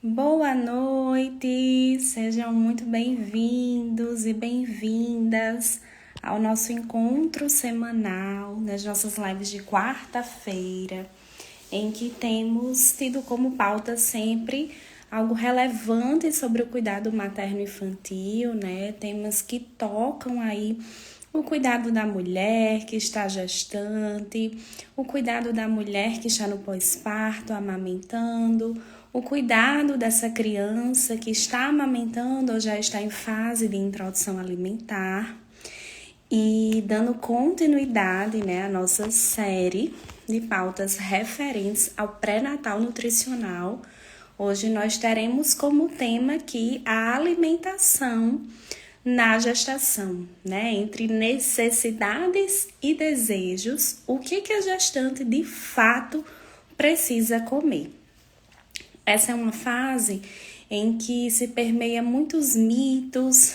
Boa noite, sejam muito bem-vindos e bem-vindas ao nosso encontro semanal nas nossas lives de quarta-feira, em que temos tido como pauta sempre algo relevante sobre o cuidado materno-infantil, né? Temas que tocam aí o cuidado da mulher que está gestante, o cuidado da mulher que está no pós-parto, amamentando, o cuidado dessa criança que está amamentando ou já está em fase de introdução alimentar. E dando continuidade, à nossa série de pautas referentes ao pré-natal nutricional, hoje nós teremos como tema aqui a alimentação na gestação, entre necessidades e desejos, o que a gestante de fato precisa comer. Essa é uma fase em que se permeia muitos mitos,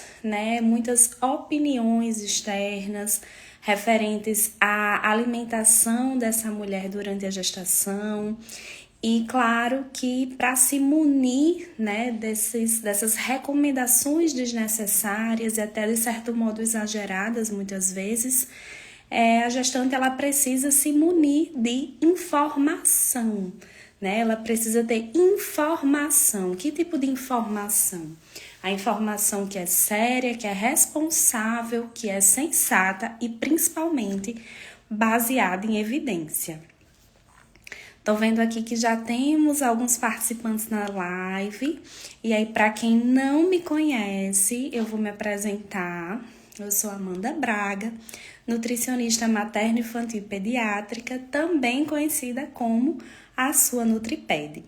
muitas opiniões externas referentes à alimentação dessa mulher durante a gestação. E claro que para se munir dessas recomendações desnecessárias e até de certo modo exageradas muitas vezes, a gestante ela precisa se munir de informação. Ela precisa ter informação. Que tipo de informação? A informação que é séria, que é responsável, que é sensata e principalmente baseada em evidência. Tô vendo aqui que já temos alguns participantes na live. E aí, para quem não me conhece, eu vou me apresentar. Eu sou Amanda Braga, nutricionista materno-infantil pediátrica, também conhecida como a sua Nutriped.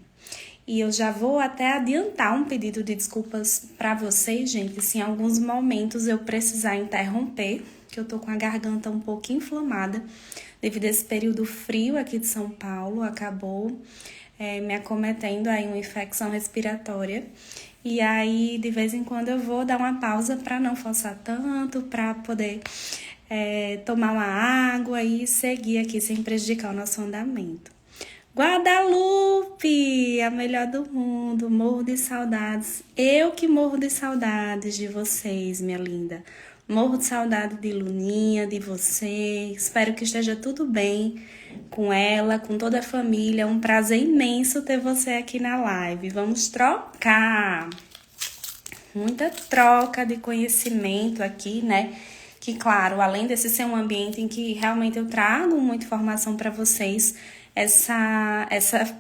E eu já vou até adiantar um pedido de desculpas para vocês, gente, se em alguns momentos eu precisar interromper, que eu tô com a garganta um pouco inflamada, devido a esse período frio aqui de São Paulo, acabou me acometendo aí uma infecção respiratória. E aí, de vez em quando, eu vou dar uma pausa para não forçar tanto, para poder tomar uma água e seguir aqui sem prejudicar o nosso andamento. Guadalupe, a melhor do mundo, morro de saudades. Eu que morro de saudades de vocês, minha linda. Morro de saudade de Luninha, de você. Espero que esteja tudo bem com ela, com toda a família. É um prazer imenso ter você aqui na live. Vamos trocar. Muita troca de conhecimento aqui, Que, claro, além desse ser um ambiente em que realmente eu trago muita informação para vocês, essa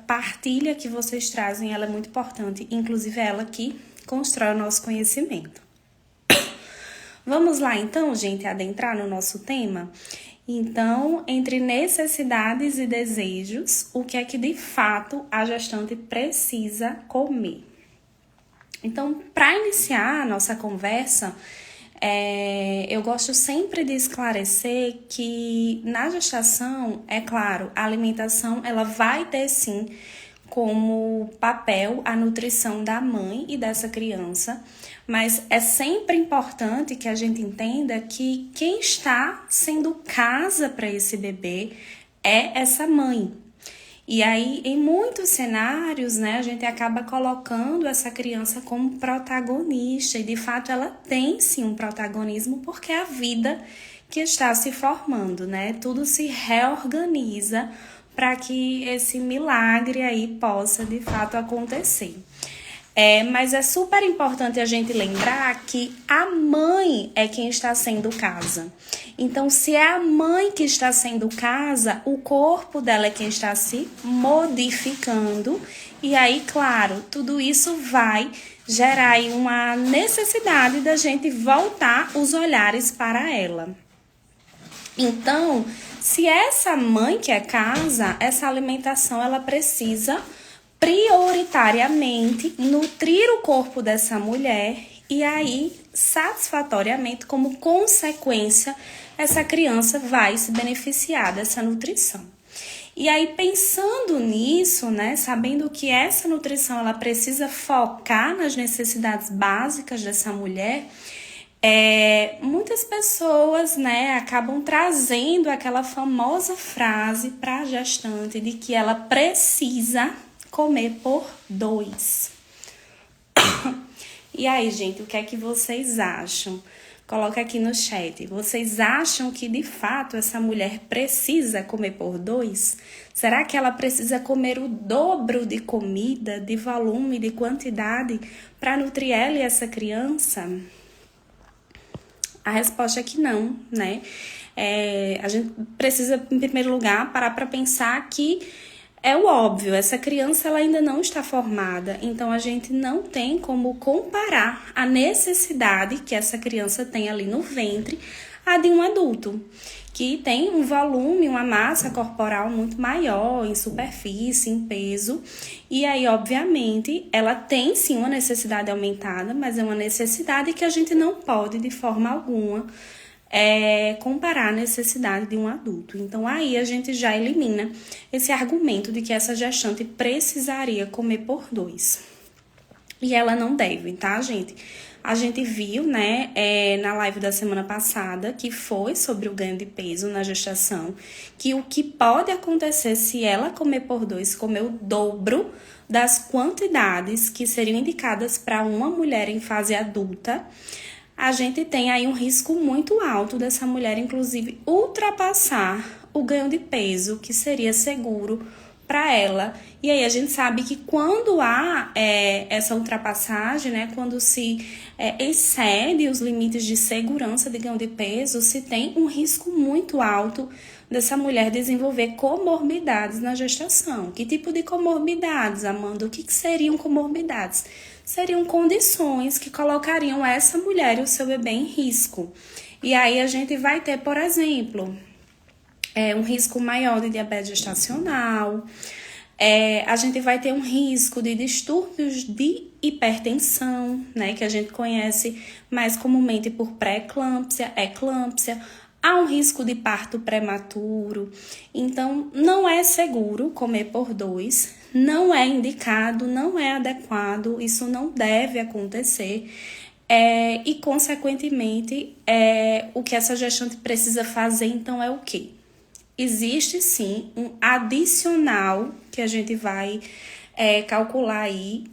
partilha que vocês trazem, ela é muito importante. Inclusive, é ela que constrói o nosso conhecimento. Vamos lá, então, gente, adentrar no nosso tema? Então, entre necessidades e desejos, o que é que, de fato, a gestante precisa comer? Então, para iniciar a nossa conversa, eu gosto sempre de esclarecer que na gestação, é claro, a alimentação ela vai ter sim como papel a nutrição da mãe e dessa criança, mas é sempre importante que a gente entenda que quem está sendo casa para esse bebê é essa mãe. E aí, em muitos cenários, a gente acaba colocando essa criança como protagonista. E, de fato, ela tem, sim, um protagonismo porque é a vida que está se formando, Tudo se reorganiza para que esse milagre aí possa, de fato, acontecer. Mas é super importante a gente lembrar que a mãe é quem está sendo casa. Então, se é a mãe que está sendo casa, o corpo dela é quem está se modificando. E aí, claro, tudo isso vai gerar aí uma necessidade da gente voltar os olhares para ela. Então, se essa mãe que é casa, essa alimentação ela precisa prioritariamente nutrir o corpo dessa mulher e aí, satisfatoriamente, como consequência, essa criança vai se beneficiar dessa nutrição. E aí, pensando nisso, sabendo que essa nutrição ela precisa focar nas necessidades básicas dessa mulher, muitas pessoas, acabam trazendo aquela famosa frase para a gestante de que ela precisa comer por 2. E aí, gente, o que é que vocês acham? Coloca aqui no chat. Vocês acham que, de fato, essa mulher precisa comer por 2? Será que ela precisa comer o dobro de comida, de volume, de quantidade, para nutrir ela e essa criança? A resposta é que não, né? A gente precisa, em primeiro lugar, parar para pensar que é o óbvio, essa criança ela ainda não está formada, então a gente não tem como comparar a necessidade que essa criança tem ali no ventre a de um adulto, que tem um volume, uma massa corporal muito maior em superfície, em peso, e aí, obviamente, ela tem sim uma necessidade aumentada, mas é uma necessidade que a gente não pode, de forma alguma, comparar a necessidade de um adulto. Então, aí a gente já elimina esse argumento de que essa gestante precisaria comer por 2. E ela não deve, tá, gente? A gente viu, né, na live da semana passada, que foi sobre o ganho de peso na gestação, que o que pode acontecer se ela comer por 2, comer o dobro das quantidades que seriam indicadas para uma mulher em fase adulta, a gente tem aí um risco muito alto dessa mulher, inclusive, ultrapassar o ganho de peso, que seria seguro para ela. E aí a gente sabe que quando há essa ultrapassagem, né, quando se excede os limites de segurança de ganho de peso, se tem um risco muito alto dessa mulher desenvolver comorbidades na gestação. Que tipo de comorbidades, Amanda? O que seriam comorbidades? Seriam condições que colocariam essa mulher e o seu bebê em risco. E aí a gente vai ter, por exemplo, um risco maior de diabetes gestacional, a gente vai ter um risco de distúrbios de hipertensão, né, que a gente conhece mais comumente por pré-eclâmpsia, eclâmpsia. Há um risco de parto prematuro, então não é seguro comer por 2, não é indicado, não é adequado, isso não deve acontecer. E, consequentemente, o que essa gestante precisa fazer, então, é o quê? Existe, sim, um adicional que a gente vai calcular aí,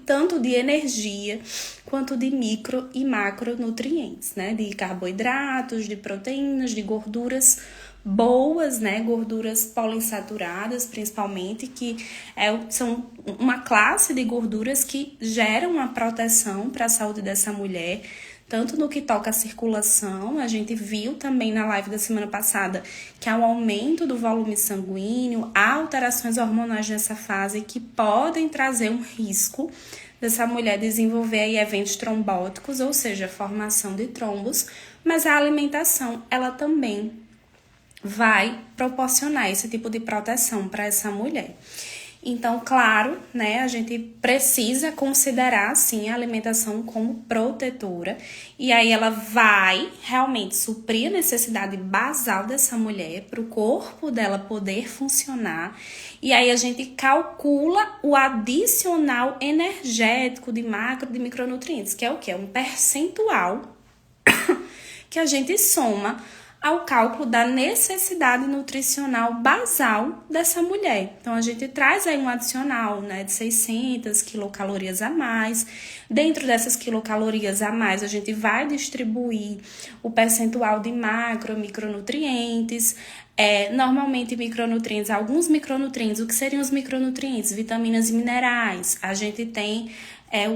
tanto de energia quanto de micro e macronutrientes, né? De carboidratos, de proteínas, de gorduras boas, né? Gorduras poliinsaturadas, principalmente, que são uma classe de gorduras que geram uma proteção para a saúde dessa mulher, tanto no que toca à circulação. A gente viu também na live da semana passada que há um aumento do volume sanguíneo, há alterações hormonais nessa fase que podem trazer um risco dessa mulher desenvolver aí eventos trombóticos, ou seja, formação de trombos, mas a alimentação, ela também vai proporcionar esse tipo de proteção para essa mulher. Então, claro, né, a gente precisa considerar, sim, a alimentação como protetora. E aí ela vai realmente suprir a necessidade basal dessa mulher para o corpo dela poder funcionar. E aí a gente calcula o adicional energético de macro e de micronutrientes, que é o quê? É um percentual que a gente soma ao cálculo da necessidade nutricional basal dessa mulher. Então, a gente traz aí um adicional, né, de 600 quilocalorias a mais. Dentro dessas quilocalorias a mais, a gente vai distribuir o percentual de macro e micronutrientes. Normalmente, micronutrientes, alguns micronutrientes. O que seriam os micronutrientes? Vitaminas e minerais. A gente tem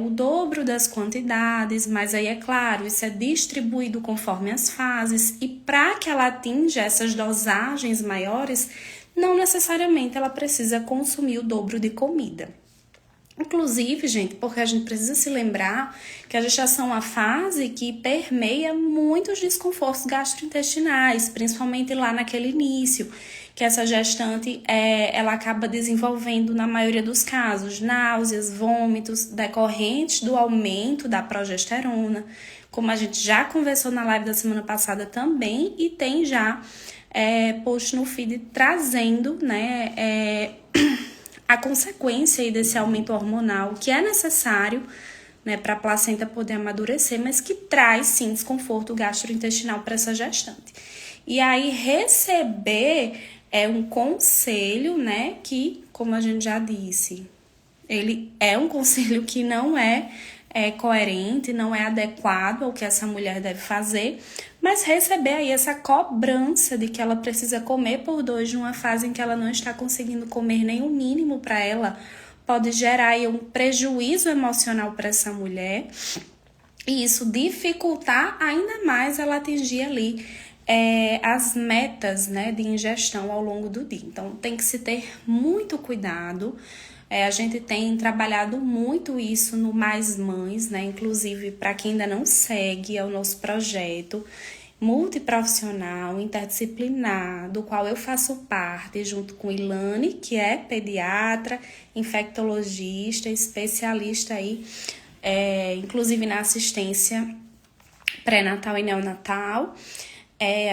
o dobro das quantidades, mas aí é claro, isso é distribuído conforme as fases, e para que ela atinja essas dosagens maiores, não necessariamente ela precisa consumir o dobro de comida. Inclusive, gente, porque a gente precisa se lembrar que a gestação é uma fase que permeia muitos desconfortos gastrointestinais, principalmente lá naquele início, que essa gestante ela acaba desenvolvendo, na maioria dos casos, náuseas, vômitos, decorrentes do aumento da progesterona, como a gente já conversou na live da semana passada também, e tem já post no feed trazendo, né, a consequência aí desse aumento hormonal que é necessário, né, para a placenta poder amadurecer, mas que traz sim desconforto gastrointestinal para essa gestante. E aí receber um conselho, né, que, como a gente já disse, ele é um conselho que não é é coerente, não é adequado ao que essa mulher deve fazer, mas receber aí essa cobrança de que ela precisa comer por 2 numa fase em que ela não está conseguindo comer nem o mínimo para ela, pode gerar aí um prejuízo emocional para essa mulher, e isso dificultar ainda mais ela atingir ali as metas, né, de ingestão ao longo do dia. Então, tem que se ter muito cuidado. A gente tem trabalhado muito isso no Mais Mães, né? Inclusive, para quem ainda não segue, é o nosso projeto multiprofissional, interdisciplinar, do qual eu faço parte, junto com Ilane, que é pediatra, infectologista, especialista aí, inclusive na assistência pré-natal e neonatal.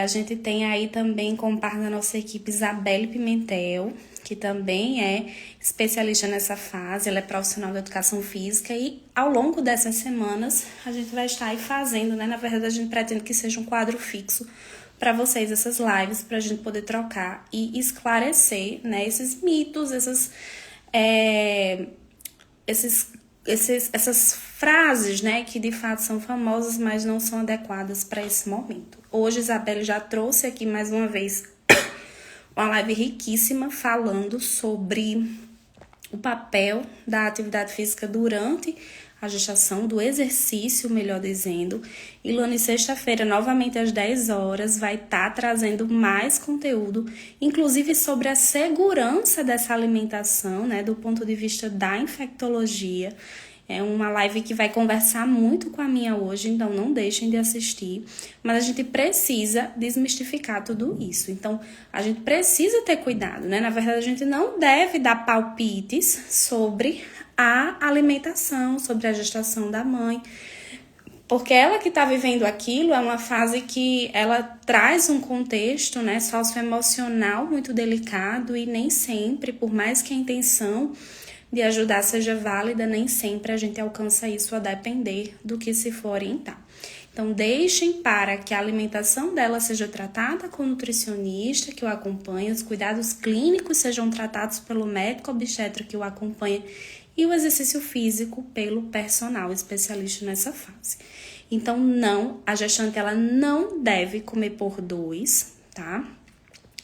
A gente tem aí também como parte da nossa equipe Isabelle Pimentel, que também é especialista nessa fase, ela é profissional da educação física e ao longo dessas semanas a gente vai estar aí fazendo, né? Na verdade, a gente pretende que seja um quadro fixo para vocês, essas lives, para a gente poder trocar e esclarecer, né, esses mitos, essas frases, né, que de fato são famosas, mas não são adequadas para esse momento. Hoje, Isabelle já trouxe aqui mais uma vez uma live riquíssima falando sobre o papel da atividade física durante a gestação, do exercício, melhor dizendo. E Ilane, sexta-feira, novamente às 10 horas, vai estar trazendo mais conteúdo, inclusive sobre a segurança dessa alimentação, né, do ponto de vista da infectologia. É uma live que vai conversar muito com a minha hoje, então não deixem de assistir. Mas a gente precisa desmistificar tudo isso. Então, a gente precisa ter cuidado, né? Na verdade, a gente não deve dar palpites sobre a alimentação, sobre a gestação da mãe. Porque ela que está vivendo aquilo é uma fase que ela traz um contexto, né, socioemocional muito delicado e nem sempre, por mais que a intenção de ajudar seja válida, nem sempre a gente alcança isso a depender do que se for orientar. Então, deixem para que a alimentação dela seja tratada com o nutricionista que o acompanha, os cuidados clínicos sejam tratados pelo médico obstetra que o acompanha e o exercício físico pelo personal especialista nessa fase. Então, a gestante ela não deve comer por 2, tá?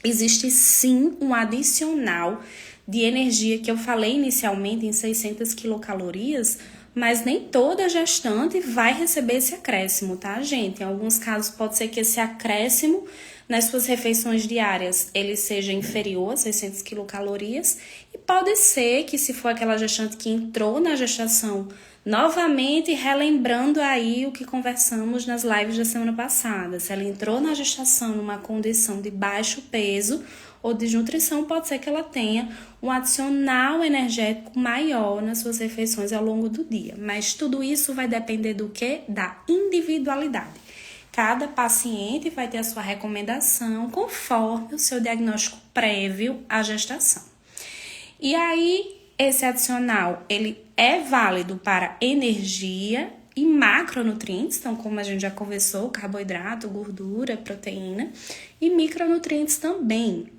Existe sim um adicional de energia que eu falei inicialmente em 600 quilocalorias, mas nem toda gestante vai receber esse acréscimo, tá, gente? Em alguns casos pode ser que esse acréscimo nas suas refeições diárias ele seja inferior a 600 quilocalorias e pode ser que se for aquela gestante que entrou na gestação novamente relembrando aí o que conversamos nas lives da semana passada, se ela entrou na gestação numa condição de baixo peso ou desnutrição, pode ser que ela tenha um adicional energético maior nas suas refeições ao longo do dia. Mas tudo isso vai depender do quê? Da individualidade. Cada paciente vai ter a sua recomendação conforme o seu diagnóstico prévio à gestação. E aí, esse adicional, ele é válido para energia e macronutrientes, então como a gente já conversou, carboidrato, gordura, proteína, e micronutrientes também.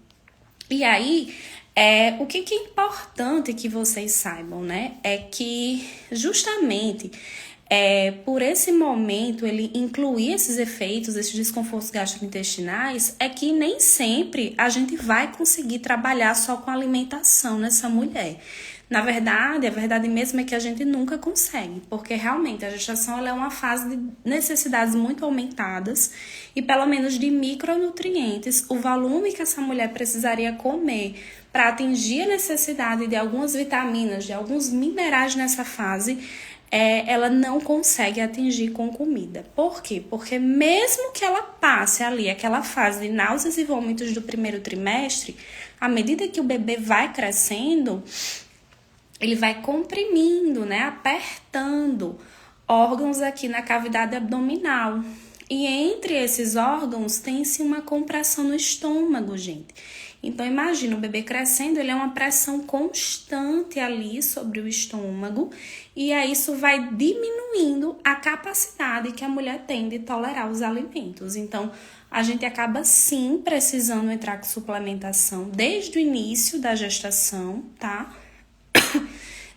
E aí, o que é importante que vocês saibam, né? É que justamente por esse momento ele incluir esses efeitos, esses desconfortos gastrointestinais, é que nem sempre a gente vai conseguir trabalhar só com alimentação nessa mulher. Na verdade, a verdade mesmo é que a gente nunca consegue, porque realmente a gestação ela é uma fase de necessidades muito aumentadas e pelo menos de micronutrientes, o volume que essa mulher precisaria comer para atingir a necessidade de algumas vitaminas, de alguns minerais nessa fase, ela não consegue atingir com comida. Por quê? Porque mesmo que ela passe ali aquela fase de náuseas e vômitos do primeiro trimestre, à medida que o bebê vai crescendo, ele vai comprimindo, né, apertando órgãos aqui na cavidade abdominal. E entre esses órgãos tem-se uma compressão no estômago, gente. Então, imagina, o bebê crescendo, ele é uma pressão constante ali sobre o estômago. E aí isso vai diminuindo a capacidade que a mulher tem de tolerar os alimentos. Então, a gente acaba sim precisando entrar com suplementação desde o início da gestação, tá?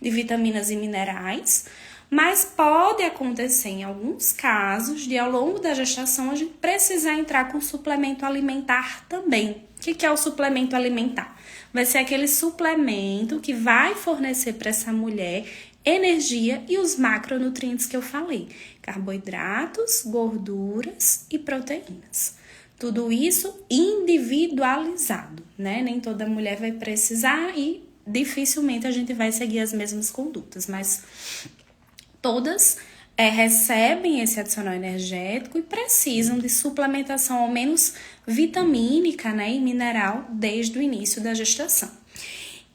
De vitaminas e minerais, Mas pode acontecer em alguns casos de ao longo da gestação a gente precisar entrar com suplemento alimentar também. O que é o suplemento alimentar? Vai ser aquele suplemento que vai fornecer para essa mulher energia e os macronutrientes que eu falei: carboidratos, gorduras e proteínas. Tudo isso individualizado, né? Nem toda mulher vai precisar e dificilmente a gente vai seguir as mesmas condutas, mas todas recebem esse adicional energético e precisam de suplementação ao menos vitamínica, né, e mineral desde o início da gestação.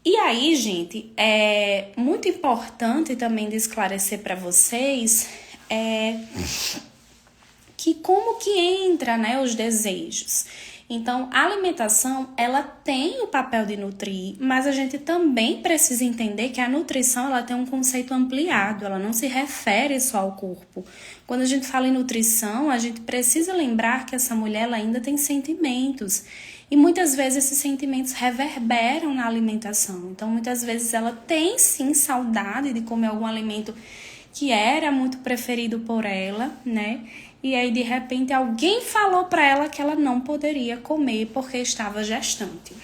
E aí, gente, é muito importante também de esclarecer para vocês que como que entra, né, os desejos. Então, a alimentação, ela tem o papel de nutrir, mas a gente também precisa entender que a nutrição, ela tem um conceito ampliado, ela não se refere só ao corpo. Quando a gente fala em nutrição, a gente precisa lembrar que essa mulher, ela ainda tem sentimentos. E muitas vezes esses sentimentos reverberam na alimentação. Então, muitas vezes ela tem sim saudade de comer algum alimento que era muito preferido por ela, né? E aí, de repente, alguém falou para ela que ela não poderia comer porque estava gestante.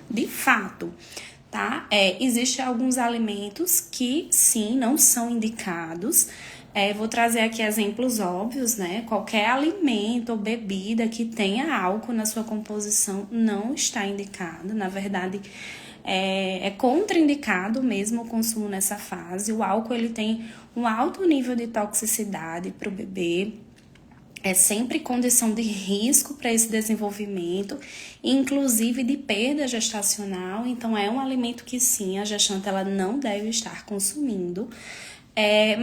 De fato, tá? Existem alguns alimentos que, sim, não são indicados. Vou trazer aqui exemplos óbvios, né? Qualquer alimento ou bebida que tenha álcool na sua composição não está indicado. Na verdade, é contraindicado mesmo o consumo nessa fase. O álcool, ele tem um alto nível de toxicidade para o bebê. É sempre condição de risco para esse desenvolvimento, inclusive de perda gestacional. Então, é um alimento que sim, a gestante ela não deve estar consumindo.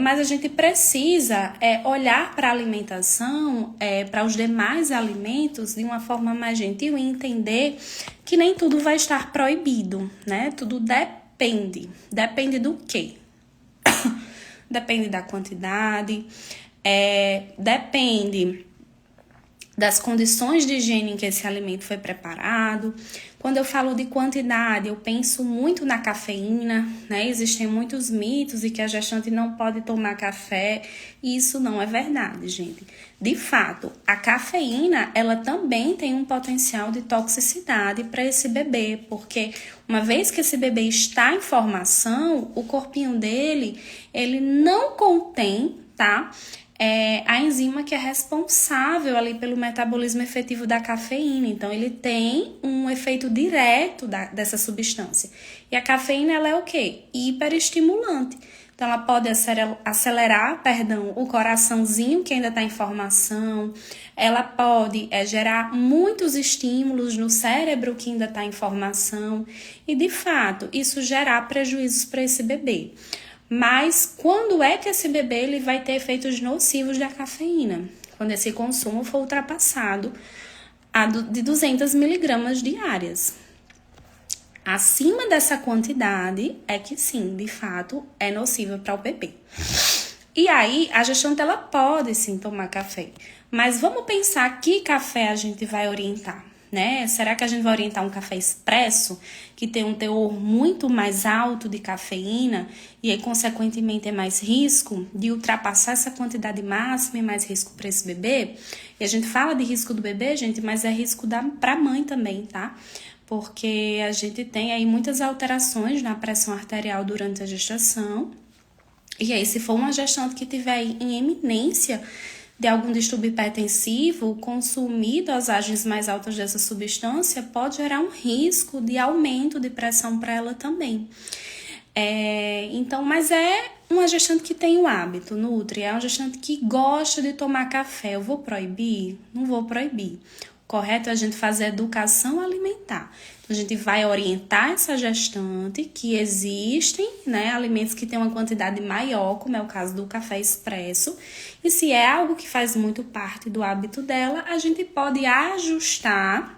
Mas a gente precisa olhar para a alimentação, para os demais alimentos de uma forma mais gentil e entender que nem tudo vai estar proibido, né? Tudo depende. Depende do quê? Depende da quantidade, depende das condições de higiene em que esse alimento foi preparado. Quando eu falo de quantidade, eu penso muito na cafeína, né? Existem muitos mitos de que a gestante não pode tomar café, e isso não é verdade, gente. De fato, a cafeína, ela também tem um potencial de toxicidade para esse bebê, porque uma vez que esse bebê está em formação, o corpinho dele, ele não contém, tá? A enzima que é responsável ali pelo metabolismo efetivo da cafeína. Então, ele tem um efeito direto dessa substância. E a cafeína, ela é o quê? Hiperestimulante. Então, ela pode acelerar, o coraçãozinho que ainda está em formação. Ela pode gerar muitos estímulos no cérebro que ainda está em formação. E, de fato, isso gerar prejuízos para esse bebê. Mas quando é que esse bebê ele vai ter efeitos nocivos da cafeína? Quando esse consumo for ultrapassado de 200 miligramas diárias. Acima dessa quantidade é que sim, de fato, é nociva para o bebê. E aí, a gestante ela pode sim tomar café. Mas vamos pensar que café a gente vai orientar, né? Será que a gente vai orientar um café expresso, que tem um teor muito mais alto de cafeína, e aí, consequentemente, é mais risco de ultrapassar essa quantidade máxima e mais risco para esse bebê? E a gente fala de risco do bebê, gente, mas é risco para a mãe também, tá? Porque a gente tem aí muitas alterações na pressão arterial durante a gestação. E aí, se for uma gestante que tiver em eminência de algum distúrbio hipertensivo, consumir dosagens mais altas dessa substância pode gerar um risco de aumento de pressão para ela também. Então, mas é uma gestante que tem o hábito, nutri, é uma gestante que gosta de tomar café. Eu vou proibir? Não vou proibir. O correto é a gente fazer educação alimentar. Então, a gente vai orientar essa gestante que existem, né, alimentos que têm uma quantidade maior, como é o caso do café expresso. E se é algo que faz muito parte do hábito dela, a gente pode ajustar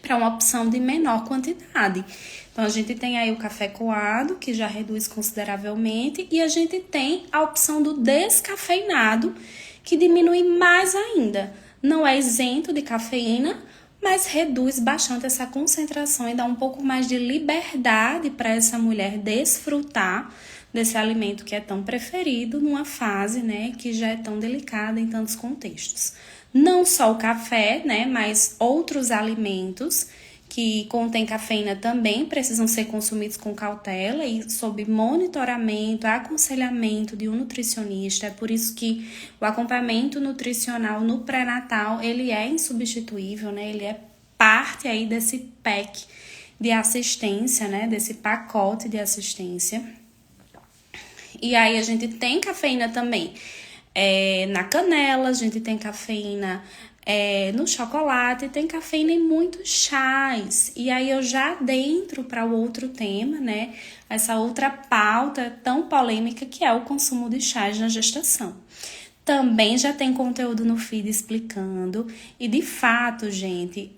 para uma opção de menor quantidade. Então, a gente tem aí o café coado, que já reduz consideravelmente, e a gente tem a opção do descafeinado, que diminui mais ainda. Não é isento de cafeína, mas reduz bastante essa concentração e dá um pouco mais de liberdade para essa mulher desfrutar desse alimento que é tão preferido numa fase, né, que já é tão delicada em tantos contextos. Não só o café, né, mas outros alimentos que contêm cafeína também precisam ser consumidos com cautela e sob monitoramento, aconselhamento de um nutricionista. É por isso que o acompanhamento nutricional no pré-natal, ele é insubstituível, né? Ele é parte aí desse pack de assistência, né? Desse pacote de assistência. E aí a gente tem cafeína também na canela, a gente tem cafeína no chocolate, tem cafeína em muitos chás. E aí eu já adentro para o outro tema, né? Essa outra pauta tão polêmica que é o consumo de chás na gestação. Também já tem conteúdo no feed explicando. E de fato, gente,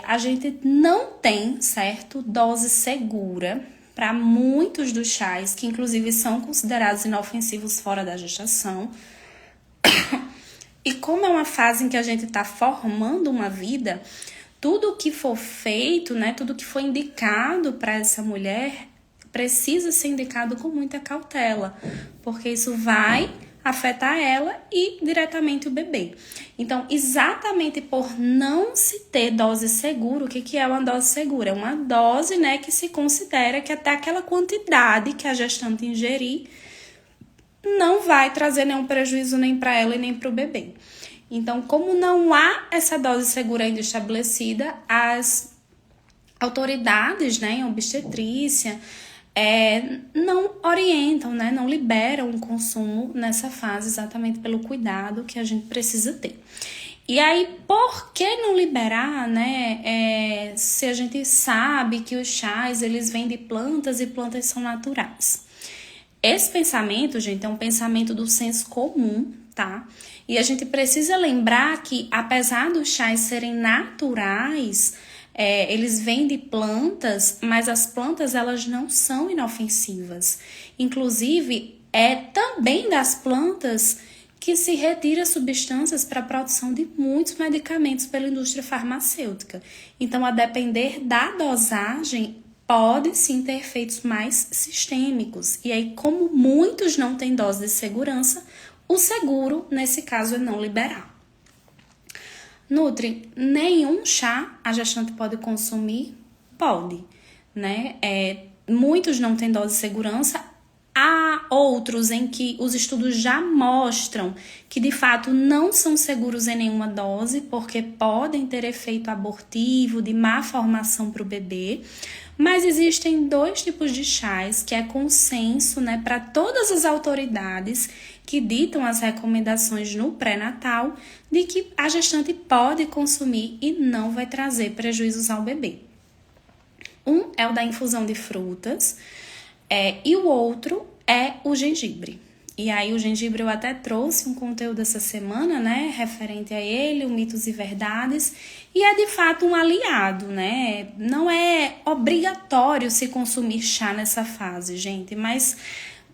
a gente não tem, certo, dose segura para muitos dos chás, que inclusive são considerados inofensivos fora da gestação. E como é uma fase em que a gente está formando uma vida, tudo que for feito, né, tudo que for indicado para essa mulher precisa ser indicado com muita cautela, porque isso vai afetar ela e diretamente o bebê. Então, exatamente por não se ter dose segura, o que é uma dose segura? É uma dose, né, que se considera que até aquela quantidade que a gestante ingerir não vai trazer nenhum prejuízo nem para ela e nem para o bebê. Então, como não há essa dose segura ainda estabelecida, as autoridades, né, em obstetrícia não orientam, né, não liberam o consumo nessa fase, exatamente pelo cuidado que a gente precisa ter. E aí, por que não liberar, né, se a gente sabe que os chás, eles vêm de plantas e plantas são naturais? Esse pensamento, gente, é um pensamento do senso comum, tá? E a gente precisa lembrar que, apesar dos chás serem naturais, eles vêm de plantas, mas as plantas, elas não são inofensivas. Inclusive, é também das plantas que se retira substâncias para a produção de muitos medicamentos pela indústria farmacêutica. Então, a depender da dosagem, pode sim ter efeitos mais sistêmicos. E aí, como muitos não têm dose de segurança, o seguro, nesse caso, é não liberar. Nutri, nenhum chá a gestante pode consumir? Pode, né? Muitos não têm dose de segurança. Há outros em que os estudos já mostram que, de fato, não são seguros em nenhuma dose, porque podem ter efeito abortivo, de má formação para o bebê. Mas existem 2 tipos de chás que é consenso, né, para todas as autoridades que ditam as recomendações no pré-natal de que a gestante pode consumir e não vai trazer prejuízos ao bebê. Um é o da infusão de frutas e o outro é o gengibre. E aí o gengibre eu até trouxe um conteúdo essa semana, né, referente a ele, o mitos e verdades, e é de fato um aliado, né? Não é obrigatório se consumir chá nessa fase, gente, mas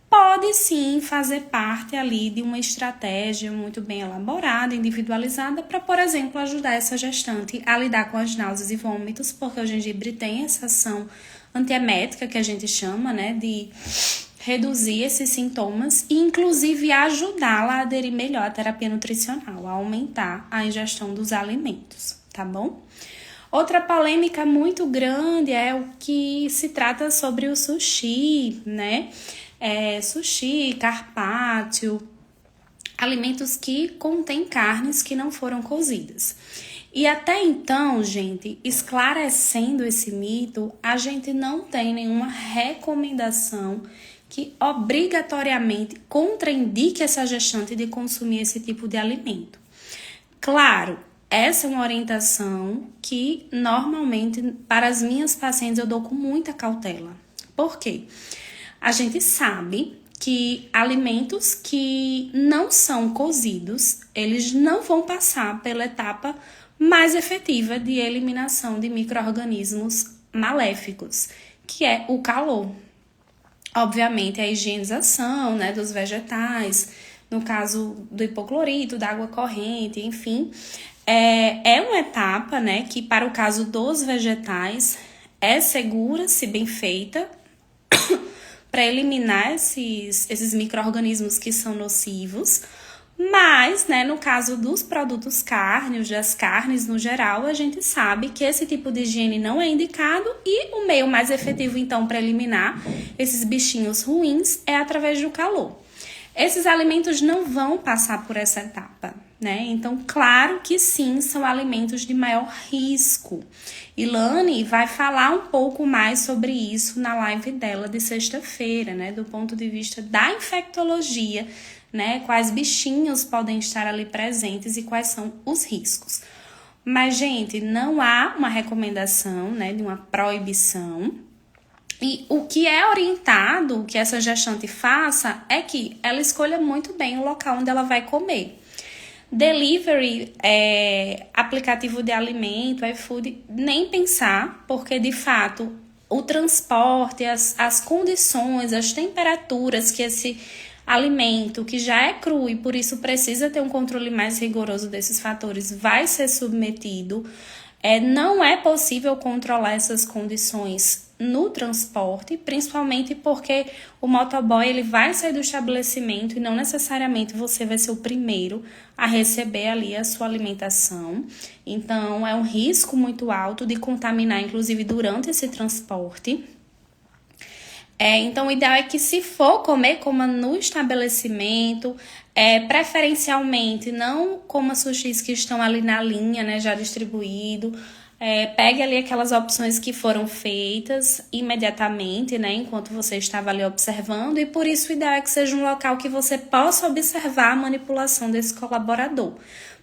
pode sim fazer parte ali de uma estratégia muito bem elaborada, individualizada, para, por exemplo, ajudar essa gestante a lidar com as náuseas e vômitos, porque o gengibre tem essa ação antiemética que a gente chama, né, de reduzir esses sintomas e, inclusive, ajudá-la a aderir melhor à terapia nutricional, a aumentar a ingestão dos alimentos, tá bom? Outra polêmica muito grande é o que se trata sobre o sushi, né? Sushi, carpaccio, alimentos que contêm carnes que não foram cozidas. E até então, gente, esclarecendo esse mito, a gente não tem nenhuma recomendação que obrigatoriamente contraindique essa gestante de consumir esse tipo de alimento. Claro, essa é uma orientação que normalmente para as minhas pacientes eu dou com muita cautela. Por quê? A gente sabe que alimentos que não são cozidos, eles não vão passar pela etapa mais efetiva de eliminação de micro-organismos maléficos, que é o calor. Obviamente, a higienização, né, dos vegetais, no caso do hipoclorito, da água corrente, enfim, é uma etapa, né, que para o caso dos vegetais é segura, se bem feita, para eliminar esses micro-organismos que são nocivos. Mas, né, no caso dos produtos cárneos, das carnes no geral, a gente sabe que esse tipo de higiene não é indicado e o meio mais efetivo, então, para eliminar esses bichinhos ruins é através do calor. Esses alimentos não vão passar por essa etapa, né? Então, claro que sim, são alimentos de maior risco. E Lani vai falar um pouco mais sobre isso na live dela de sexta-feira, né? Do ponto de vista da infectologia, né? Quais bichinhos podem estar ali presentes e quais são os riscos. Mas, gente, não há uma recomendação, né, de uma proibição. E o que é orientado que essa gestante faça é que ela escolha muito bem o local onde ela vai comer. Delivery, aplicativo de alimento, iFood, nem pensar, porque de fato o transporte, as condições, as temperaturas que esse alimento que já é cru e por isso precisa ter um controle mais rigoroso desses fatores, vai ser submetido. Não é possível controlar essas condições no transporte, principalmente porque o motoboy ele vai sair do estabelecimento e não necessariamente você vai ser o primeiro a receber ali a sua alimentação. Então, é um risco muito alto de contaminar, inclusive, durante esse transporte. Então, o ideal é que se for comer, coma no estabelecimento, preferencialmente não coma sushis que estão ali na linha, né, já distribuído. Pegue ali aquelas opções que foram feitas imediatamente, né, enquanto você estava ali observando, e por isso o ideal é que seja um local que você possa observar a manipulação desse colaborador.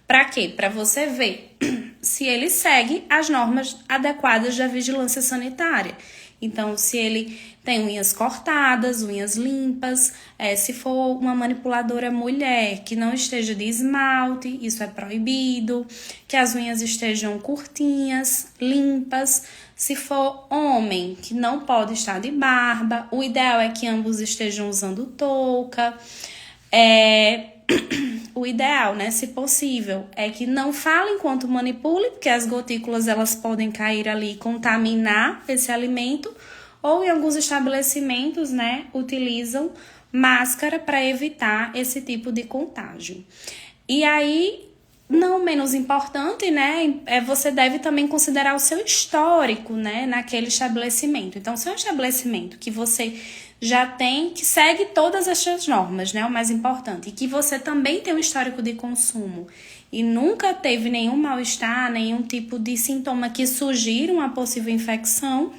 Para quê? Para você ver se ele segue as normas adequadas da vigilância sanitária. Então, se ele tem unhas cortadas, unhas limpas, se for uma manipuladora mulher que não esteja de esmalte, isso é proibido, que as unhas estejam curtinhas, limpas. Se for homem, que não pode estar de barba, o ideal é que ambos estejam usando touca. O ideal, né, se possível, é que não fale enquanto manipule, porque as gotículas elas podem cair ali e contaminar esse alimento, ou em alguns estabelecimentos, né, utilizam máscara para evitar esse tipo de contágio. E aí, não menos importante, né, você deve também considerar o seu histórico, né, naquele estabelecimento. Então, se é um estabelecimento que você já tem, que segue todas essas normas, né, o mais importante, e que você também tem um histórico de consumo e nunca teve nenhum mal-estar, nenhum tipo de sintoma que sugira uma possível infecção,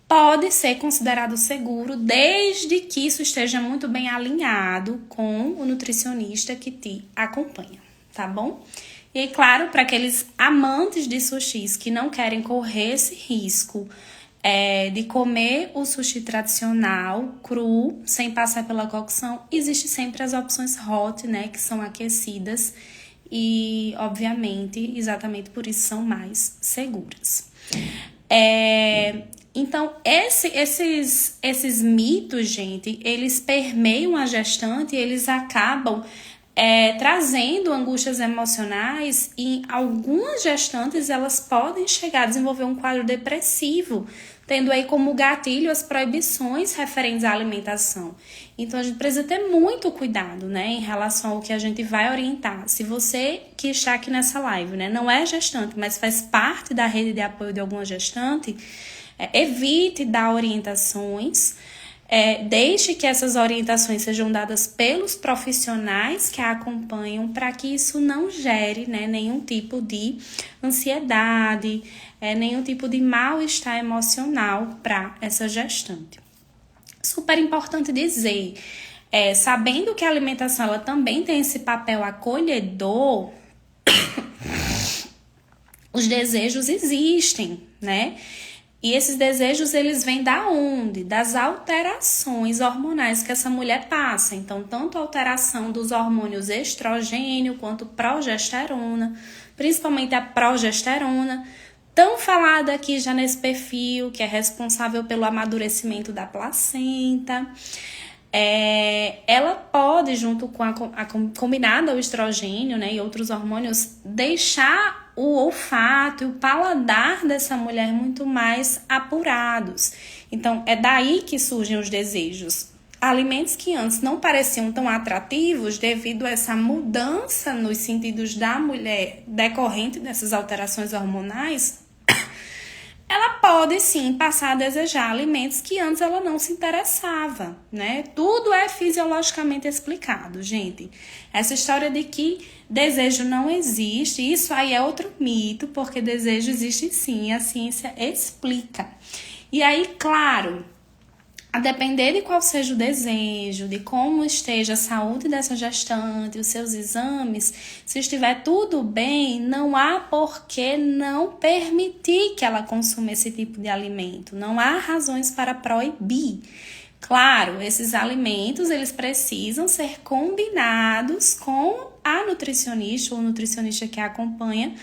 pode ser considerado seguro, desde que isso esteja muito bem alinhado com o nutricionista que te acompanha, tá bom? E aí, claro, para aqueles amantes de sushis que não querem correr esse risco de comer o sushi tradicional, cru, sem passar pela cocção, existe sempre as opções hot, né, que são aquecidas e, obviamente, exatamente por isso são mais seguras. Então, esses mitos, gente, eles permeiam a gestante e eles acabam trazendo angústias emocionais, e algumas gestantes elas podem chegar a desenvolver um quadro depressivo, tendo aí como gatilho as proibições referentes à alimentação. Então, a gente precisa ter muito cuidado, né, em relação ao que a gente vai orientar. Se você que está aqui nessa live, né, não é gestante, mas faz parte da rede de apoio de alguma gestante, evite dar orientações, deixe que essas orientações sejam dadas pelos profissionais que a acompanham, para que isso não gere, né, nenhum tipo de ansiedade, nenhum tipo de mal-estar emocional para essa gestante. Super importante dizer, sabendo que a alimentação ela também tem esse papel acolhedor, os desejos existem, né? E esses desejos, eles vêm da onde? Das alterações hormonais que essa mulher passa. Então, tanto a alteração dos hormônios estrogênio quanto progesterona, principalmente a progesterona, tão falada aqui já nesse perfil, que é responsável pelo amadurecimento da placenta. Ela pode, junto com a combinada ao estrogênio, né, e outros hormônios, deixar o olfato e o paladar dessa mulher muito mais apurados. Então, é daí que surgem os desejos. Alimentos que antes não pareciam tão atrativos devido a essa mudança nos sentidos da mulher decorrente dessas alterações hormonais, ela pode sim passar a desejar alimentos que antes ela não se interessava, né? Tudo é fisiologicamente explicado, gente. Essa história de que desejo não existe, isso aí é outro mito, porque desejo existe sim, a ciência explica. E aí, claro, a depender de qual seja o desejo, de como esteja a saúde dessa gestante, os seus exames, se estiver tudo bem, não há por que não permitir que ela consuma esse tipo de alimento. Não há razões para proibir. Claro, esses alimentos, eles precisam ser combinados com a nutricionista ou o nutricionista que a acompanha,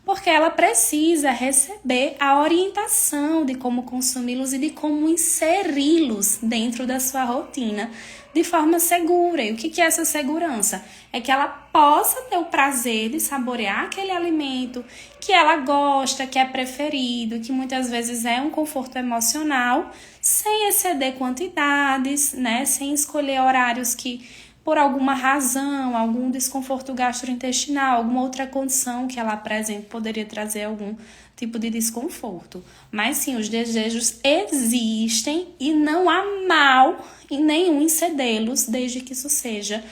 porque ela precisa receber a orientação de como consumi-los e de como inseri-los dentro da sua rotina de forma segura. E o que é essa segurança? É que ela possa ter o prazer de saborear aquele alimento que ela gosta, que é preferido, que muitas vezes é um conforto emocional, sem exceder quantidades, né? Sem escolher horários que, por alguma razão, algum desconforto gastrointestinal, alguma outra condição que ela apresente poderia trazer algum tipo de desconforto. Mas sim, os desejos existem e não há mal em nenhum em cedê-los, desde que isso seja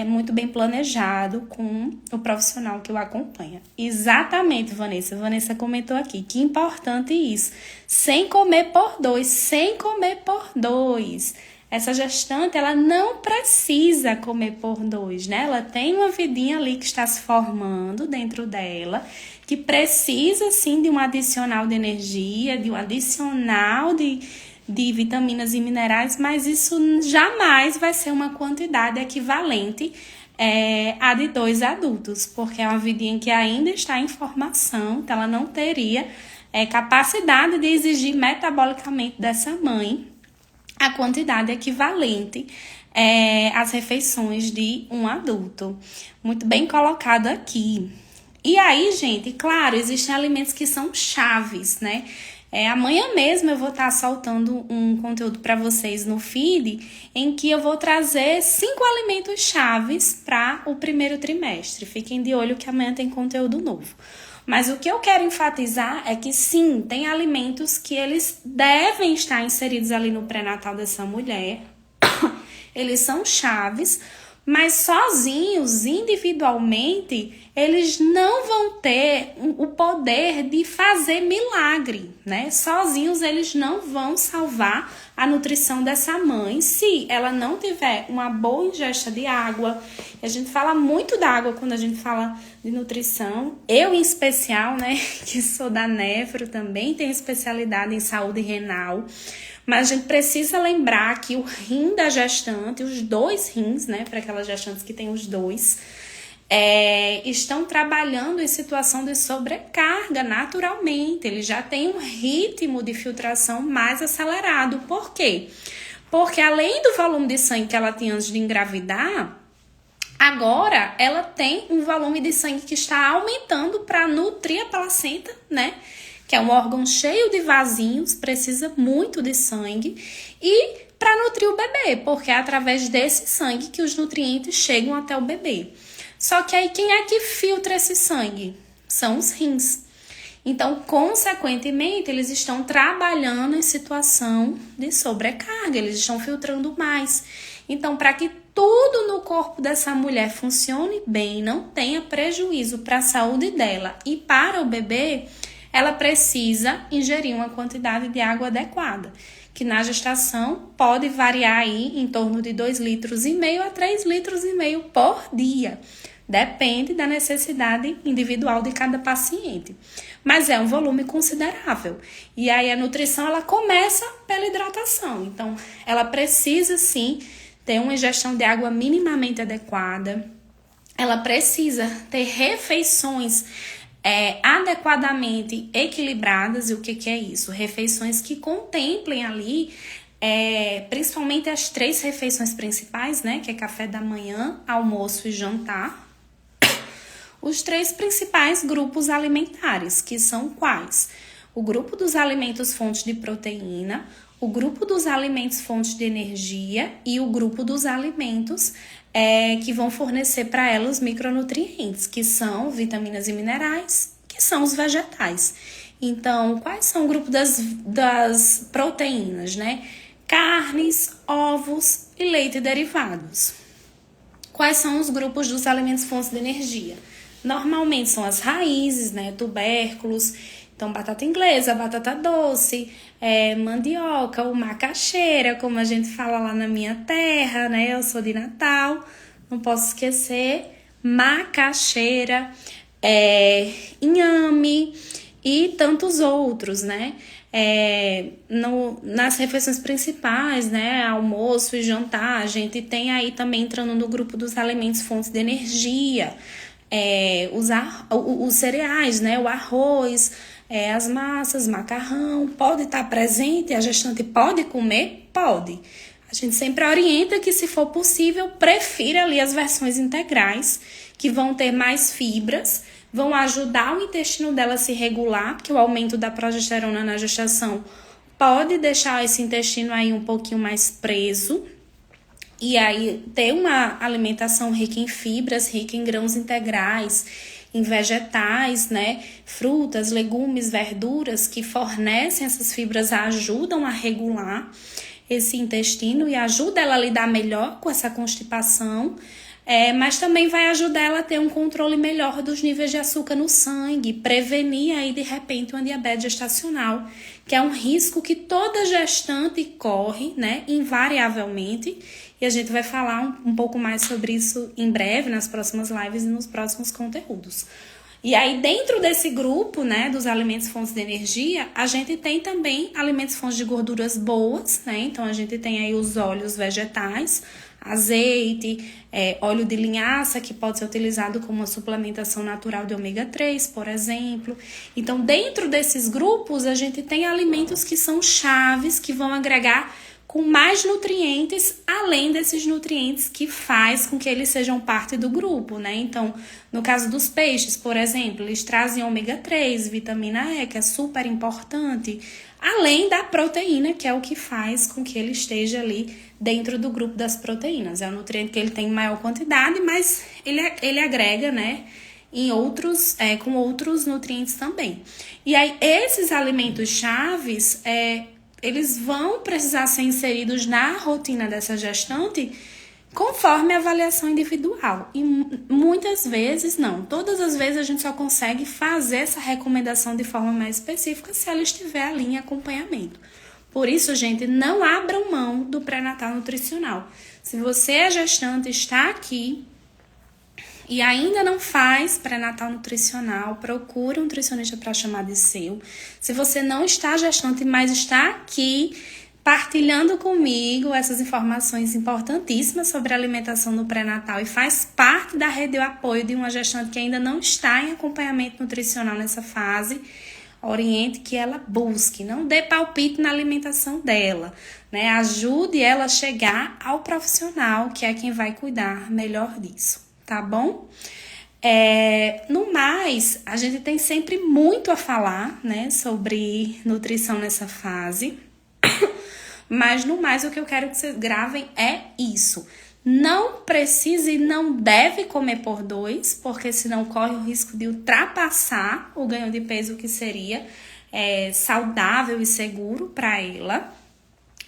muito bem planejado com o profissional que o acompanha. Exatamente, Vanessa. Vanessa comentou aqui, que importante isso. Sem comer por dois, sem comer por dois. Essa gestante, ela não precisa comer por dois, né? Ela tem uma vidinha ali que está se formando dentro dela, que precisa, sim, de um adicional de energia, de um adicional de vitaminas e minerais, mas isso jamais vai ser uma quantidade equivalente a de 2 adultos, porque é uma vidinha que ainda está em formação, então ela não teria capacidade de exigir metabolicamente dessa mãe a quantidade equivalente às refeições de um adulto. Muito bem colocado aqui. E aí, gente, claro, existem alimentos que são chaves, né? Amanhã mesmo eu vou estar soltando um conteúdo para vocês no feed, em que eu vou trazer 5 alimentos chaves para o primeiro trimestre. Fiquem de olho que amanhã tem conteúdo novo. Mas o que eu quero enfatizar é que sim, tem alimentos que eles devem estar inseridos ali no pré-natal dessa mulher. Eles são chaves, mas sozinhos, individualmente, eles não vão ter o poder de fazer milagre, né? Sozinhos eles não vão salvar a nutrição dessa mãe se ela não tiver uma boa ingesta de água. A gente fala muito da água quando a gente fala de nutrição. Eu, em especial, né, que sou da nefro também, tenho especialidade em saúde renal. Mas a gente precisa lembrar que o rim da gestante, os 2 rins, né, para aquelas gestantes que têm os 2, estão trabalhando em situação de sobrecarga naturalmente. Eles já têm um ritmo de filtração mais acelerado. Por quê? Porque além do volume de sangue que ela tinha antes de engravidar, agora ela tem um volume de sangue que está aumentando para nutrir a placenta, né? Que é um órgão cheio de vasinhos, precisa muito de sangue, e para nutrir o bebê, porque é através desse sangue que os nutrientes chegam até o bebê. Só que aí quem é que filtra esse sangue? São os rins. Então, consequentemente, eles estão trabalhando em situação de sobrecarga, eles estão filtrando mais. Então, para que tudo no corpo dessa mulher funcione bem, não tenha prejuízo para a saúde dela e para o bebê, ela precisa ingerir uma quantidade de água adequada, que na gestação pode variar aí em torno de 2,5 litros a 3,5 litros por dia. Depende da necessidade individual de cada paciente. Mas é um volume considerável. E aí a nutrição, ela começa pela hidratação. Então, ela precisa sim ter uma ingestão de água minimamente adequada. Ela precisa ter refeições adequadamente equilibradas. E o que é isso? Refeições que contemplem ali, principalmente as 3 refeições principais, né? Que é café da manhã, almoço e jantar. os 3 principais grupos alimentares, que são quais? O grupo dos alimentos fontes de proteína, o grupo dos alimentos fontes de energia e o grupo dos alimentos que vão fornecer para ela os micronutrientes, que são vitaminas e minerais, que são os vegetais. Então, quais são o grupo das proteínas, né? Carnes, ovos e leite e derivados. Quais são os grupos dos alimentos fontes de energia? Normalmente são as raízes, né? Tubérculos, então batata inglesa, batata doce, mandioca, ou macaxeira, como a gente fala lá na minha terra, né? Eu sou de Natal, não posso esquecer, macaxeira, inhame e tantos outros, né? Nas refeições principais, né, almoço e jantar, a gente tem aí também entrando no grupo dos alimentos fontes de energia, os cereais, né, o arroz, as massas, macarrão, pode estar presente, a gestante pode comer? Pode. A gente sempre orienta que, se for possível, prefira ali as versões integrais, que vão ter mais fibras, vão ajudar o intestino dela a se regular, porque o aumento da progesterona na gestação pode deixar esse intestino aí um pouquinho mais preso. E aí ter uma alimentação rica em fibras, rica em grãos integrais, em vegetais, né? Frutas, legumes, verduras que fornecem essas fibras, ajudam a regular esse intestino e ajuda ela a lidar melhor com essa constipação. Mas também vai ajudar ela a ter um controle melhor dos níveis de açúcar no sangue, prevenir aí de repente uma diabetes gestacional, que é um risco que toda gestante corre, né, invariavelmente, e a gente vai falar um pouco mais sobre isso em breve, nas próximas lives e nos próximos conteúdos. E aí, dentro desse grupo, né, dos alimentos fontes de energia, a gente tem também alimentos fontes de gorduras boas, né? Então, a gente tem aí os óleos vegetais, azeite, óleo de linhaça, que pode ser utilizado como uma suplementação natural de ômega 3, por exemplo. Então, dentro desses grupos, a gente tem alimentos que são chaves, que vão agregar com mais nutrientes, além desses nutrientes que faz com que eles sejam parte do grupo, né? Então, no caso dos peixes, por exemplo, eles trazem ômega 3, vitamina E, que é super importante, além da proteína, que é o que faz com que ele esteja ali dentro do grupo das proteínas. É um nutriente que ele tem em maior quantidade, mas ele agrega, né, em outros, com outros nutrientes também. E aí, esses alimentos chaves, eles vão precisar ser inseridos na rotina dessa gestante conforme a avaliação individual. E muitas vezes, não, todas as vezes a gente só consegue fazer essa recomendação de forma mais específica se ela estiver ali em acompanhamento. Por isso, gente, não abram mão do pré-natal nutricional. Se você é gestante, está aqui e ainda não faz pré-natal nutricional, procure um nutricionista para chamar de seu. Se você não está gestante, mas está aqui partilhando comigo essas informações importantíssimas sobre a alimentação no pré-natal e faz parte da rede de apoio de uma gestante que ainda não está em acompanhamento nutricional nessa fase, oriente que ela busque, não dê palpite na alimentação dela, né? Ajude ela a chegar ao profissional, que é quem vai cuidar melhor disso, tá bom? No mais, a gente tem sempre muito a falar, né, sobre nutrição nessa fase, mas no mais o que eu quero que vocês gravem é isso. Não precisa e não deve comer por 2, porque senão corre o risco de ultrapassar o ganho de peso que seria saudável e seguro para ela.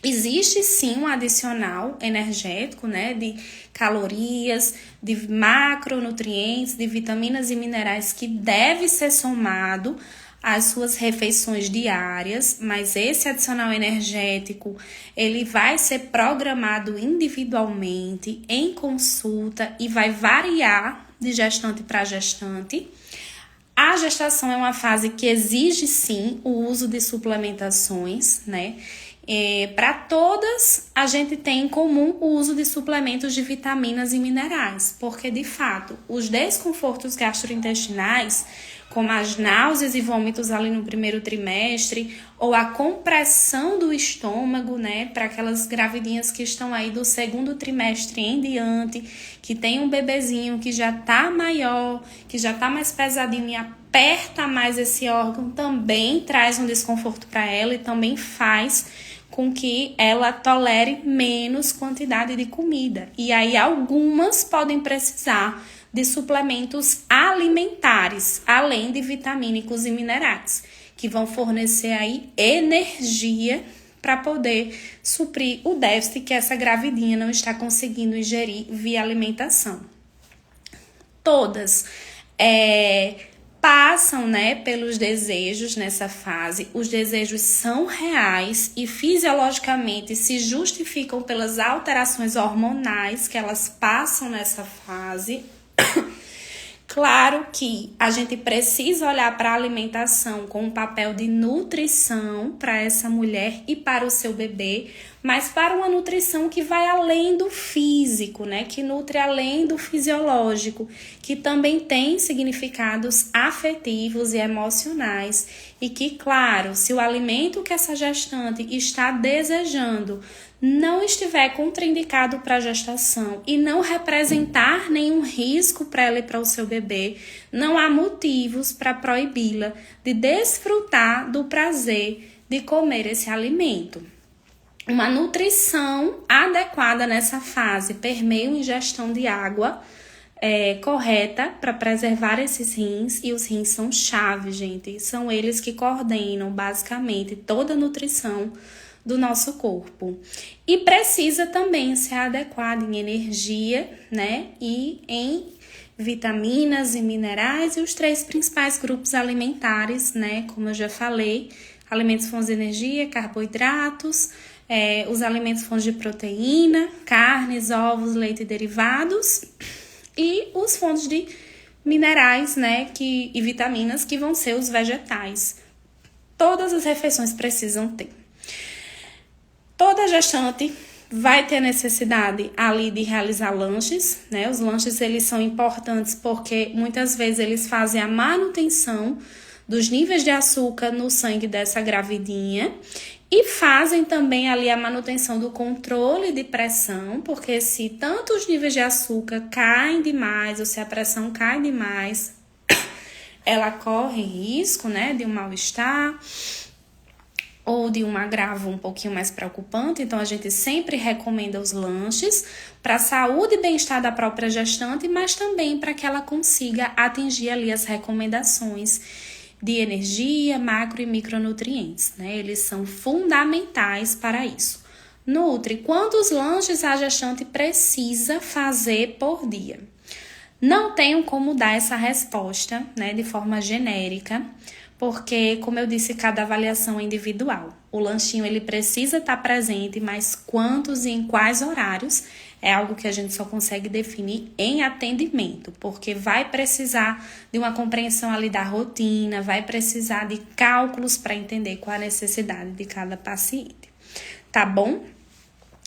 Existe sim um adicional energético, né, de calorias, de macronutrientes, de vitaminas e minerais que deve ser somado às suas refeições diárias, mas esse adicional energético, ele vai ser programado individualmente, em consulta, e vai variar de gestante para gestante. A gestação é uma fase que exige sim o uso de suplementações, né? Para todas, a gente tem em comum o uso de suplementos de vitaminas e minerais, porque de fato, os desconfortos gastrointestinais como as náuseas e vômitos ali no primeiro trimestre, ou a compressão do estômago, né, para aquelas gravidinhas que estão aí do segundo trimestre em diante, que tem um bebezinho que já tá maior, que já tá mais pesadinho e aperta mais esse órgão, também traz um desconforto para ela e também faz com que ela tolere menos quantidade de comida. E aí algumas podem precisar de suplementos alimentares, além de vitamínicos e minerais, que vão fornecer aí energia para poder suprir o déficit que essa gravidinha não está conseguindo ingerir via alimentação. Todas passam, né, pelos desejos nessa fase. Os desejos são reais e fisiologicamente se justificam pelas alterações hormonais que elas passam nessa fase. Claro que a gente precisa olhar para a alimentação com um papel de nutrição para essa mulher e para o seu bebê, mas para uma nutrição que vai além do físico, né? Que nutre além do fisiológico, que também tem significados afetivos e emocionais. E que, claro, se o alimento que essa gestante está desejando não estiver contraindicado para a gestação e não representar nenhum risco para ela e para o seu bebê, não há motivos para proibi-la de desfrutar do prazer de comer esse alimento. Uma nutrição adequada nessa fase permeia uma ingestão de água correta para preservar esses rins, e os rins são chave, gente. São eles que coordenam basicamente toda a nutrição do nosso corpo. E precisa também ser adequado em energia, né? E em vitaminas e minerais e os 3 principais grupos alimentares, né? Como eu já falei, alimentos fontes de energia, carboidratos, os alimentos fontes de proteína, carnes, ovos, leite e derivados, e os fontes de minerais, né? E vitaminas, que vão ser os vegetais. Todas as refeições precisam ter. Toda gestante vai ter necessidade ali de realizar lanches, né? Os lanches, eles são importantes porque muitas vezes eles fazem a manutenção dos níveis de açúcar no sangue dessa gravidinha e fazem também ali a manutenção do controle de pressão, porque se tanto os níveis de açúcar caem demais ou se a pressão cai demais, ela corre risco, né, de um mal-estar ou de um agravo um pouquinho mais preocupante. Então, a gente sempre recomenda os lanches para a saúde e bem-estar da própria gestante, mas também para que ela consiga atingir ali as recomendações de energia, macro e micronutrientes, né? Eles são fundamentais para isso. Nutri, quantos lanches a gestante precisa fazer por dia? Não tenho como dar essa resposta, né, de forma genérica, porque, como eu disse, cada avaliação é individual. O lanchinho, ele precisa estar presente, mas quantos e em quais horários é algo que a gente só consegue definir em atendimento, porque vai precisar de uma compreensão ali da rotina, vai precisar de cálculos para entender qual a necessidade de cada paciente, tá bom?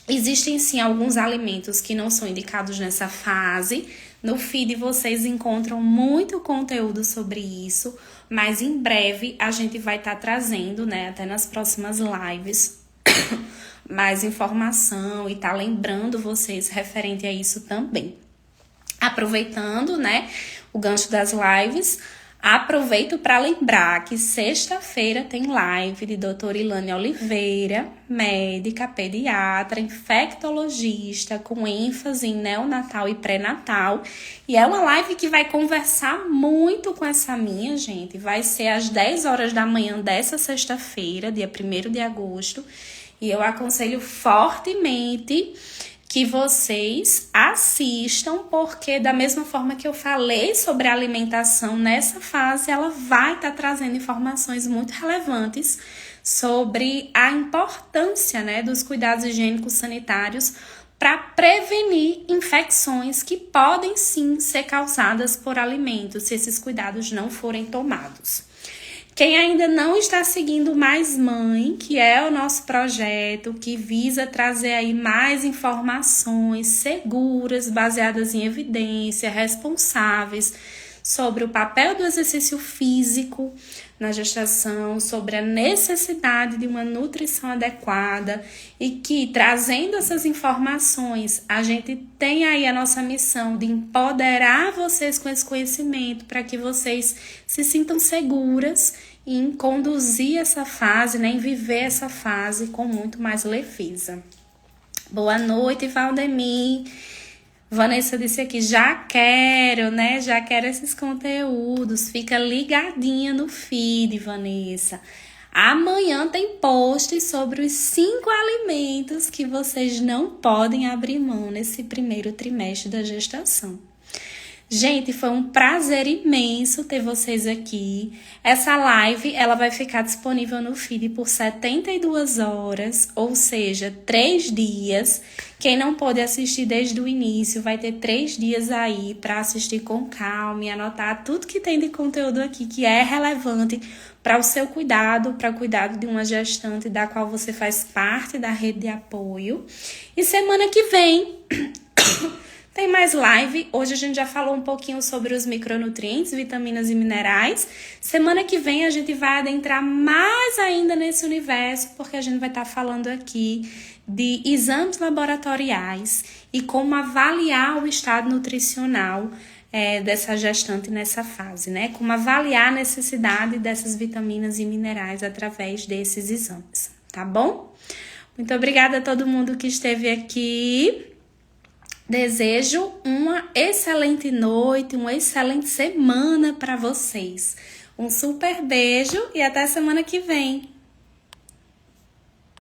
Existem sim alguns alimentos que não são indicados nessa fase. No feed vocês encontram muito conteúdo sobre isso, mas em breve a gente vai estar trazendo, né, até nas próximas lives, mais informação e tá lembrando vocês referente a isso também. Aproveitando, né, o gancho das lives, aproveito para lembrar que sexta-feira tem live de doutora Ilane Oliveira, médica, pediatra, infectologista, com ênfase em neonatal e pré-natal. E é uma live que vai conversar muito com essa minha, gente. Vai ser às 10 horas da manhã dessa sexta-feira, dia 1º de agosto. E eu aconselho fortemente que vocês assistam, porque da mesma forma que eu falei sobre a alimentação nessa fase, ela vai estar trazendo informações muito relevantes sobre a importância, né, dos cuidados higiênicos sanitários para prevenir infecções que podem sim ser causadas por alimentos, se esses cuidados não forem tomados. Quem ainda não está seguindo Mais Mãe, que é o nosso projeto que visa trazer aí mais informações seguras, baseadas em evidência, responsáveis sobre o papel do exercício físico na gestação, sobre a necessidade de uma nutrição adequada e que, trazendo essas informações, a gente tem aí a nossa missão de empoderar vocês com esse conhecimento para que vocês se sintam seguras em conduzir essa fase, né, em viver essa fase com muito mais leveza. Boa noite, Valdemir. Vanessa disse aqui, já quero, né? Já quero esses conteúdos. Fica ligadinha no feed, Vanessa. Amanhã tem post sobre os 5 alimentos que vocês não podem abrir mão nesse primeiro trimestre da gestação. Gente, foi um prazer imenso ter vocês aqui. Essa live, ela vai ficar disponível no feed por 72 horas, ou seja, 3 dias. Quem não pôde assistir desde o início, vai ter 3 dias aí para assistir com calma e anotar tudo que tem de conteúdo aqui que é relevante para o seu cuidado, para o cuidado de uma gestante da qual você faz parte da rede de apoio. E semana que vem... tem mais live. Hoje a gente já falou um pouquinho sobre os micronutrientes, vitaminas e minerais. Semana que vem a gente vai adentrar mais ainda nesse universo, porque a gente vai estar falando aqui de exames laboratoriais e como avaliar o estado nutricional dessa gestante nessa fase, né? Como avaliar a necessidade dessas vitaminas e minerais através desses exames, tá bom? Muito obrigada a todo mundo que esteve aqui. Desejo uma excelente noite, uma excelente semana para vocês. Um super beijo e até semana que vem.